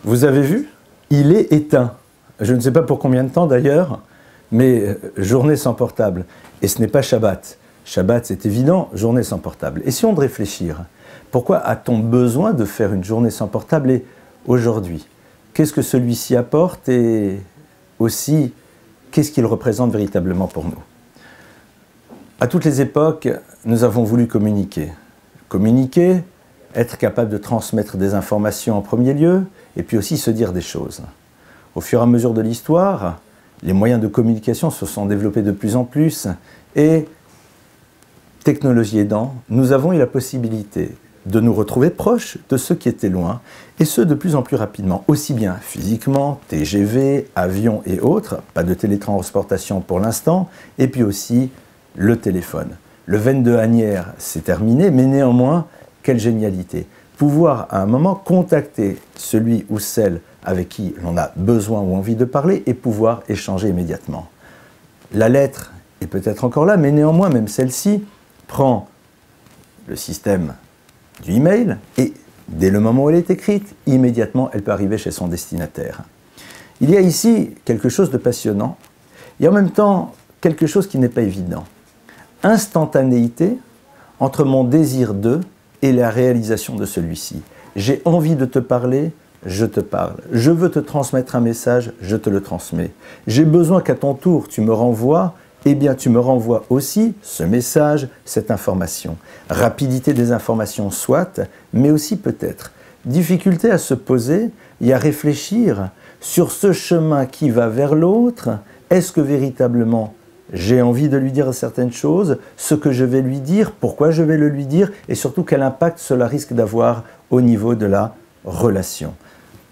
Vous avez vu? Il est éteint. Je ne sais pas pour combien de temps d'ailleurs, mais journée sans portable. Et ce n'est pas Shabbat. Shabbat, c'est évident, journée sans portable. Essayons de réfléchir. Pourquoi a-t-on besoin de faire une journée sans portable et aujourd'hui? Qu'est-ce que celui-ci apporte et aussi, qu'est-ce qu'il représente véritablement pour nous? À toutes les époques, nous avons voulu communiquer. Communiquer, être capable de transmettre des informations en premier lieu, et puis aussi se dire des choses. Au fur et à mesure de l'histoire, les moyens de communication se sont développés de plus en plus, et technologie aidant, nous avons eu la possibilité de nous retrouver proches de ceux qui étaient loin, et ce de plus en plus rapidement, aussi bien physiquement, TGV, avions et autres, pas de télétransportation pour l'instant, et puis aussi le téléphone. Le 22 Asnières, c'est terminé, mais néanmoins, quelle génialité. Pouvoir à un moment contacter celui ou celle avec qui l'on a besoin ou envie de parler et pouvoir échanger immédiatement. La lettre est peut-être encore là, mais néanmoins, même celle-ci prend le système du email et dès le moment où elle est écrite, immédiatement, elle peut arriver chez son destinataire. Il y a ici quelque chose de passionnant et en même temps quelque chose qui n'est pas évident. Instantanéité entre mon désir de et la réalisation de celui-ci. J'ai envie de te parler, je te parle. Je veux te transmettre un message, je te le transmets. J'ai besoin qu'à ton tour tu me renvoies, eh bien tu me renvoies aussi ce message, cette information. Rapidité des informations soit, mais aussi peut-être difficulté à se poser et à réfléchir sur ce chemin qui va vers l'autre. Est-ce que véritablement j'ai envie de lui dire certaines choses, ce que je vais lui dire, pourquoi je vais le lui dire, et surtout quel impact cela risque d'avoir au niveau de la relation.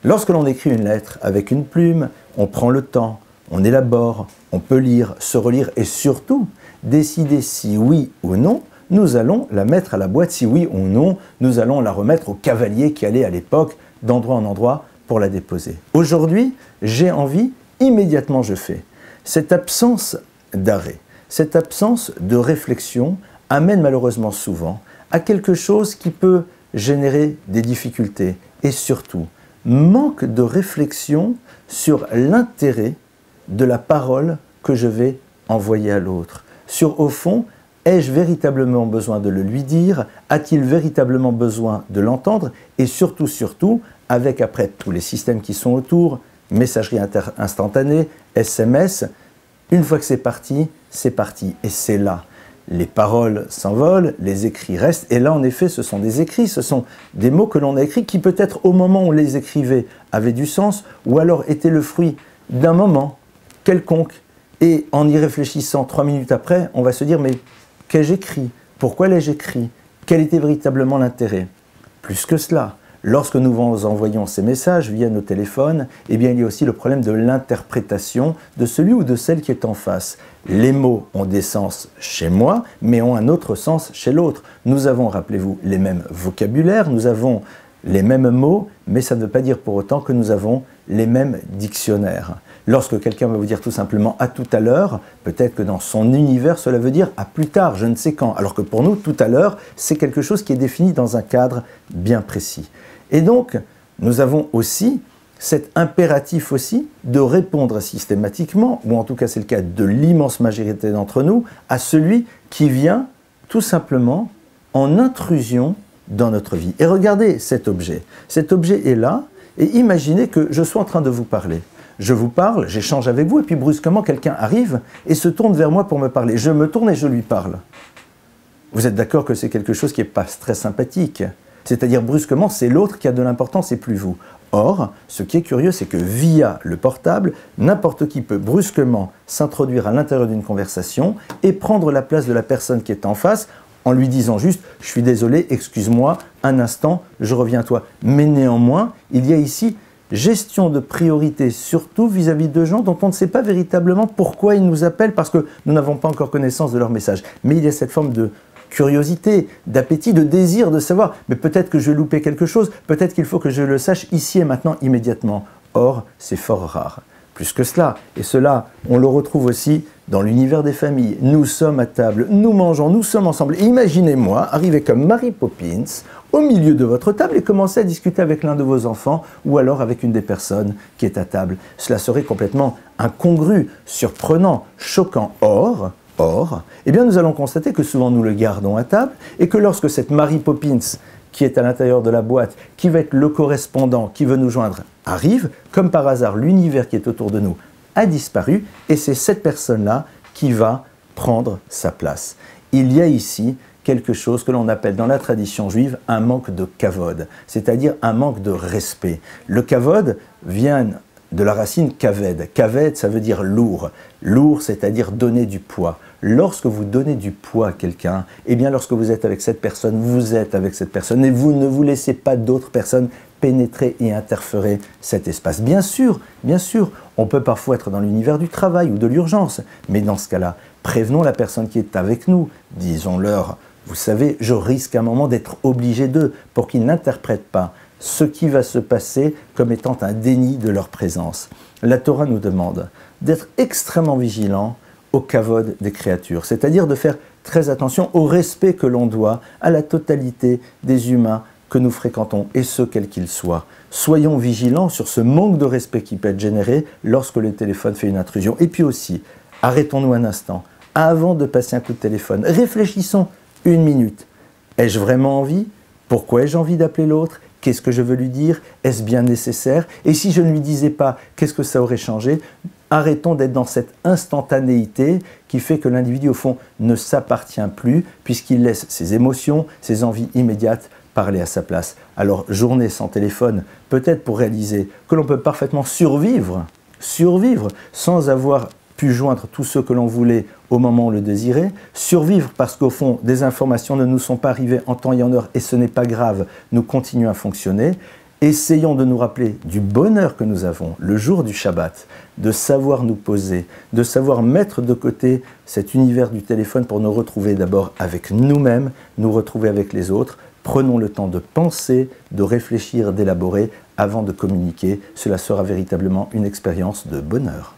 Lorsque l'on écrit une lettre avec une plume, on prend le temps, on élabore, on peut lire, se relire, et surtout décider si oui ou non, nous allons la mettre à la boîte, si oui ou non, nous allons la remettre au cavalier qui allait à l'époque d'endroit en endroit pour la déposer. Aujourd'hui, j'ai envie, immédiatement je fais. Cette absence d'arrêt. Cette absence de réflexion amène malheureusement souvent à quelque chose qui peut générer des difficultés et surtout manque de réflexion sur l'intérêt de la parole que je vais envoyer à l'autre. Sur au fond, ai-je véritablement besoin de le lui dire? A-t-il véritablement besoin de l'entendre? Et surtout, avec après tous les systèmes qui sont autour, messagerie instantanée, SMS, une fois que c'est parti, et c'est là. Les paroles s'envolent, les écrits restent, et là en effet ce sont des écrits, ce sont des mots que l'on a écrits qui peut-être au moment où on les écrivait avaient du sens, ou alors étaient le fruit d'un moment quelconque, et en y réfléchissant 3 minutes après, on va se dire mais qu'ai-je écrit? Pourquoi l'ai-je écrit? Quel était véritablement l'intérêt? Plus que cela, lorsque nous envoyons ces messages via nos téléphones, eh bien, il y a aussi le problème de l'interprétation de celui ou de celle qui est en face. Les mots ont des sens chez moi, mais ont un autre sens chez l'autre. Nous avons, rappelez-vous, les mêmes vocabulaires, nous avons les mêmes mots, mais ça ne veut pas dire pour autant que nous avons les mêmes dictionnaires. Lorsque quelqu'un va vous dire tout simplement « à tout à l'heure », peut-être que dans son univers, cela veut dire « à plus tard, je ne sais quand », alors que pour nous, « tout à l'heure », c'est quelque chose qui est défini dans un cadre bien précis. Et donc, nous avons aussi cet impératif aussi de répondre systématiquement, ou en tout cas c'est le cas de l'immense majorité d'entre nous, à celui qui vient tout simplement en intrusion dans notre vie. Et regardez cet objet. Cet objet est là, et imaginez que je sois en train de vous parler. Je vous parle, j'échange avec vous, et puis brusquement quelqu'un arrive et se tourne vers moi pour me parler. Je me tourne et je lui parle. Vous êtes d'accord que c'est quelque chose qui n'est pas très sympathique? C'est-à-dire brusquement, c'est l'autre qui a de l'importance et plus vous. Or, ce qui est curieux, c'est que via le portable, n'importe qui peut brusquement s'introduire à l'intérieur d'une conversation et prendre la place de la personne qui est en face en lui disant juste « je suis désolé, excuse-moi, un instant, je reviens à toi ». Mais néanmoins, il y a ici gestion de priorité, surtout vis-à-vis de gens dont on ne sait pas véritablement pourquoi ils nous appellent parce que nous n'avons pas encore connaissance de leur message. Mais il y a cette forme de curiosité, d'appétit, de désir de savoir, mais peut-être que je vais louper quelque chose, peut-être qu'il faut que je le sache ici et maintenant, immédiatement. Or, c'est fort rare. plus que cela. Et cela, on le retrouve aussi dans l'univers des familles. Nous sommes à table, nous mangeons, nous sommes ensemble. Et imaginez-moi arriver comme Mary Poppins au milieu de votre table et commencer à discuter avec l'un de vos enfants ou alors avec une des personnes qui est à table. Cela serait complètement incongru, surprenant, choquant. Or, eh bien nous allons constater que souvent nous le gardons à table et que lorsque cette Mary Poppins qui est à l'intérieur de la boîte, qui va être le correspondant, qui veut nous joindre, arrive, comme par hasard, l'univers qui est autour de nous a disparu et c'est cette personne-là qui va prendre sa place. Il y a ici quelque chose que l'on appelle dans la tradition juive un manque de kavod, c'est-à-dire un manque de respect. Le kavod vient de la racine kaved. Kaved, ça veut dire lourd. Lourd, c'est-à-dire donner du poids. Lorsque vous donnez du poids à quelqu'un, eh bien lorsque vous êtes avec cette personne, vous êtes avec cette personne et vous ne vous laissez pas d'autres personnes pénétrer et interférer cet espace. Bien sûr, on peut parfois être dans l'univers du travail ou de l'urgence, mais dans ce cas-là, prévenons la personne qui est avec nous, disons-leur, vous savez, je risque à un moment d'être obligé d'eux pour qu'ils n'interprètent pas ce qui va se passer comme étant un déni de leur présence. La Torah nous demande d'être extrêmement vigilants au kavod des créatures, c'est-à-dire de faire très attention au respect que l'on doit à la totalité des humains que nous fréquentons, et ce, quel qu'il soit. Soyons vigilants sur ce manque de respect qui peut être généré lorsque le téléphone fait une intrusion. Et puis aussi, arrêtons-nous un instant, avant de passer un coup de téléphone, réfléchissons une minute. Ai-je vraiment envie? Pourquoi ai-je envie d'appeler l'autre? Qu'est-ce que je veux lui dire? Est-ce bien nécessaire? Et si je ne lui disais pas, qu'est-ce que ça aurait changé? Arrêtons d'être dans cette instantanéité qui fait que l'individu, au fond, ne s'appartient plus, puisqu'il laisse ses émotions, ses envies immédiates parler à sa place. Alors, journée sans téléphone, peut-être pour réaliser que l'on peut parfaitement survivre sans avoir pu joindre tous ceux que l'on voulait au moment où on le désirait, survivre parce qu'au fond, des informations ne nous sont pas arrivées en temps et en heure, et ce n'est pas grave, nous continuons à fonctionner. Essayons de nous rappeler du bonheur que nous avons le jour du Shabbat, de savoir nous poser, de savoir mettre de côté cet univers du téléphone pour nous retrouver d'abord avec nous-mêmes, nous retrouver avec les autres. Prenons le temps de penser, de réfléchir, d'élaborer avant de communiquer. Cela sera véritablement une expérience de bonheur.